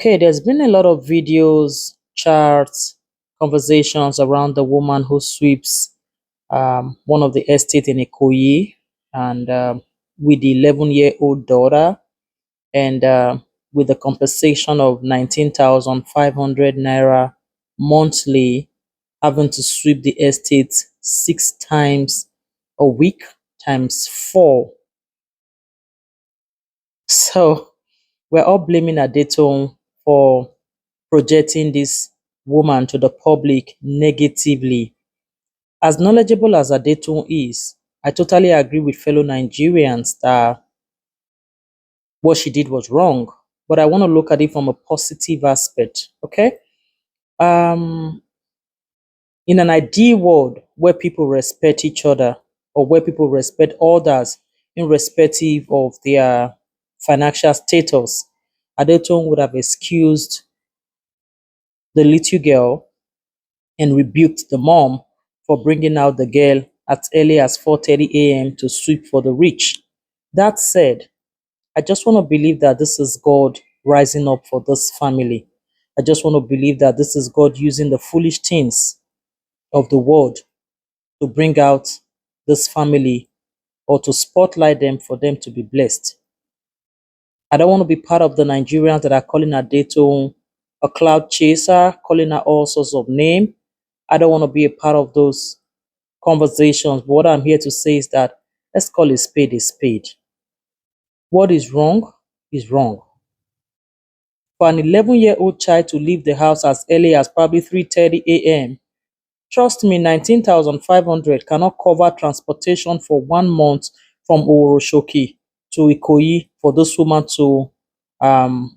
Okay, there's been a lot of videos, charts, conversations around the woman who sweeps one of the estate in Ikoyi and with the 11-year-old daughter and with the compensation of 19,500 naira monthly, having to sweep the estate 6 times a week times four. So we're all blaming Adetong for projecting this woman to the public negatively. As knowledgeable as Adetong is, I totally agree with fellow Nigerians that what she did was wrong. But I want to look at it from a positive aspect. Okay. Um, in an ideal world where people respect each other or where people respect others irrespective of their financial status, Adetong would have excused the little girl and rebuked the mom for bringing out the girl as early as 4:30 a.m. to sweep for the rich. That said, I just want to believe that this is God rising up for this family. I just want to believe that this is God using the foolish things of the world to bring out this family or to spotlight them for them to be blessed. I don't want to be part of the Nigerians that are calling Adetong a cloud chaser, calling her all sorts of names. I don't want to be a part of those conversations. But what I'm here to say is that let's call a spade a spade. What is wrong is wrong. For an 11-year-old child to leave the house as early as probably 3:30 a.m., trust me, 19,500 cannot cover transportation for 1 month from Oroshoki to Ikoyi for this woman to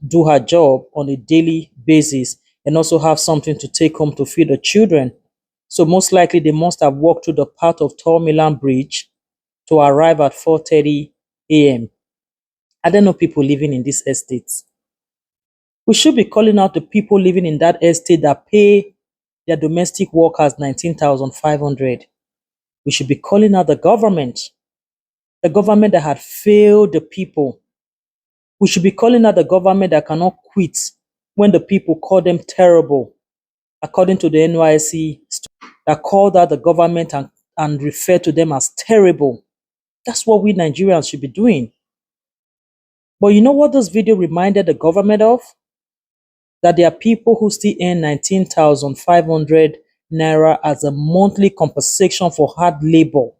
do her job on a daily basis and also have something to take home to feed the children. So most likely they must have walked through the path of Tall Milan Bridge to arrive at 4:30 a.m. I don't know people living in these estates. We should be calling out the people living in that estate that pay their domestic workers 19,500. We should be calling out the government that had failed the people. We should be calling out the government that cannot quit when the people call them terrible, according to the NYSC, that called out the government and referred to them as terrible. That's what we Nigerians should be doing. But you know what this video reminded the government of? That there are people who still earn 19,500 naira as a monthly compensation for hard labor.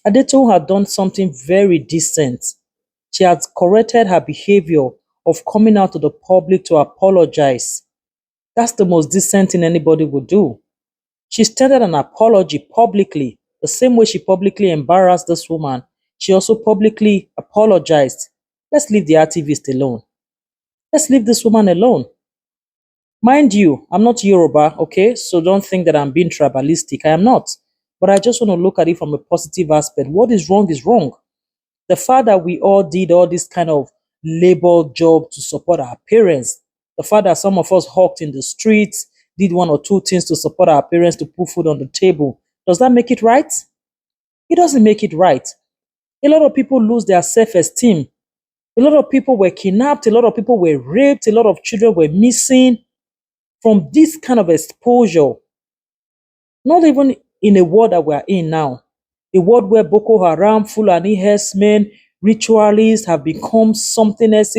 Adetong had done something very decent. She had corrected her behavior of coming out to the public to apologize. That's the most decent thing anybody would do. She extended an apology publicly, the same way she publicly embarrassed this woman. She also publicly apologized. Let's leave the activist alone. Let's leave this woman alone. Mind you, I'm not Yoruba, okay? So don't think that I'm being tribalistic. I am not. But I just want to look at it from a positive aspect. What is wrong is wrong. The fact that we all did all this kind of labor job to support our parents, the fact that some of us hawked in the streets, did one or two things to support our parents to put food on the table, does that make it right? It doesn't make it right. A lot of people lose their self-esteem. A lot of people were kidnapped. A lot of people were raped. A lot of children were missing from this kind of exposure. Not even in a world that we're in now, a world where Boko Haram, Fulani herdsmen, ritualists have become something else,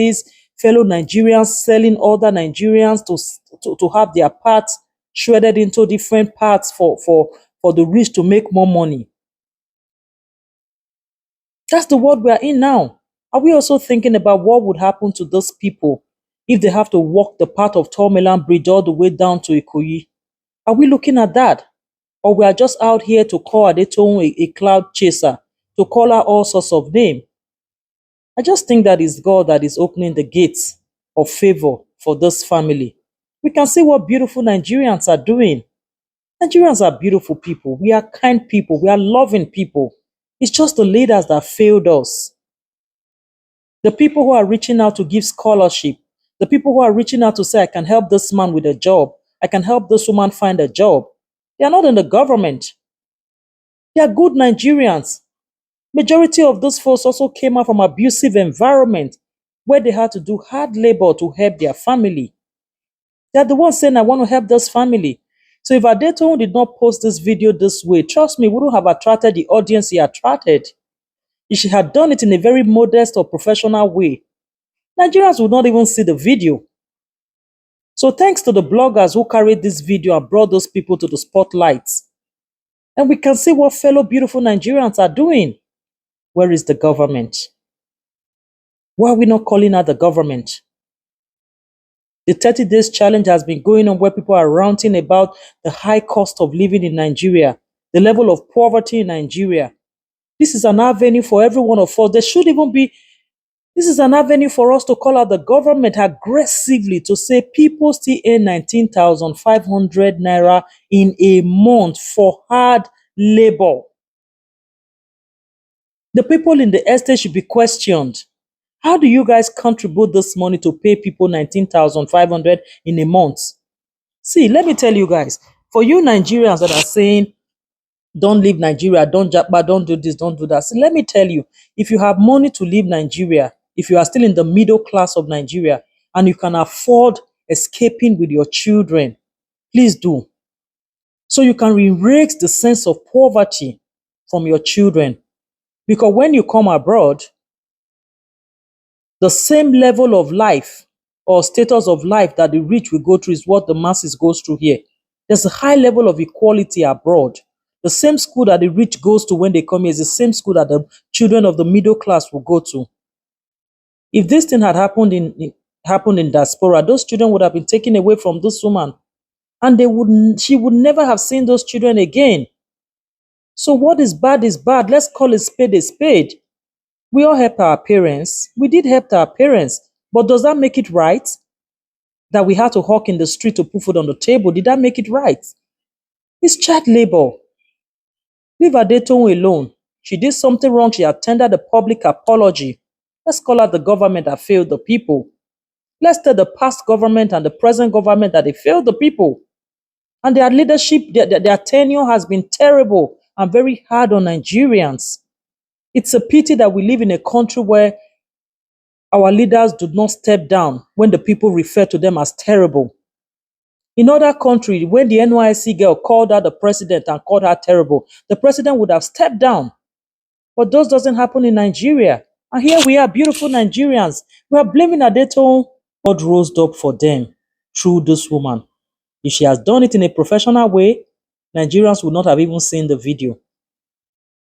fellow Nigerians selling other Nigerians to have their parts shredded into different parts for the rich to make more money. That's the world we are in now. Are we also thinking about what would happen to those people if they have to walk the path of Tall Milan Bridge all the way down to Ikoyi? Are we looking at that? Or we are just out here to call Adetong a cloud chaser, to call her all sorts of names? I just think that it's God that is opening the gates of favor for this family. We can see what beautiful Nigerians are doing. Nigerians are beautiful people. We are kind people. We are loving people. It's just the leaders that failed us. The people who are reaching out to give scholarship, the people who are reaching out to say, I can help this man with a job, I can help this woman find a job. They are not in the government. They are good Nigerians. Majority of those folks also came out from abusive environment. where they had to do hard labor to help their family. They're the ones saying, I want to help this family. So if Adetoun did not post this video this way, trust me, we wouldn't have attracted the audience he attracted. If she had done it in a very modest or professional way, Nigerians would not even see the video. So thanks to the bloggers who carried this video and brought those people to the spotlight. And we can see what fellow beautiful Nigerians are doing. Where is the government? Why are we not calling out the government? The 30 days challenge has been going on where people are ranting about the high cost of living in Nigeria, the level of poverty in Nigeria. This is an avenue for every one of us. This is an avenue for us to call out the government aggressively to say people still earn 19,500 naira in a month for hard labor. The people in the estate should be questioned. How do you guys contribute this money to pay people 19,500 in a month? See, let me tell you guys, for you Nigerians that are saying, don't leave Nigeria, don't japa, don't do this, don't do that. See, let me tell you, if you have money to leave Nigeria, if you are still in the middle class of Nigeria and you can afford escaping with your children, please do. So you can erase the sense of poverty from your children. Because when you come abroad, the same level of life or status of life that the rich will go through is what the masses goes through here. There's a high level of equality abroad. The same school that the rich goes to when they come here is the same school that the children of the middle class will go to. If this thing had happened in diaspora, those children would have been taken away from this woman, and she would never have seen those children again. So what is bad is bad. Let's call a spade a spade. We all help our parents. We did help our parents. But does that make it right? That we had to hawk in the street to put food on the table, did that make it right? It's child labor. Leave Adetoun alone. She did something wrong. She attended a public apology. Let's call out the government that failed the people. Let's tell the past government and the present government that they failed the people. And their leadership, their tenure has been terrible and very hard on Nigerians. It's a pity that we live in a country where our leaders do not step down when the people refer to them as terrible. In other countries, when the NYSC girl called out the president and called her terrible, the president would have stepped down. But those doesn't happen in Nigeria. And here we are, beautiful Nigerians. We are blaming Adetoun. God rose up for them through this woman. If she has done it in a professional way, Nigerians would not have even seen the video.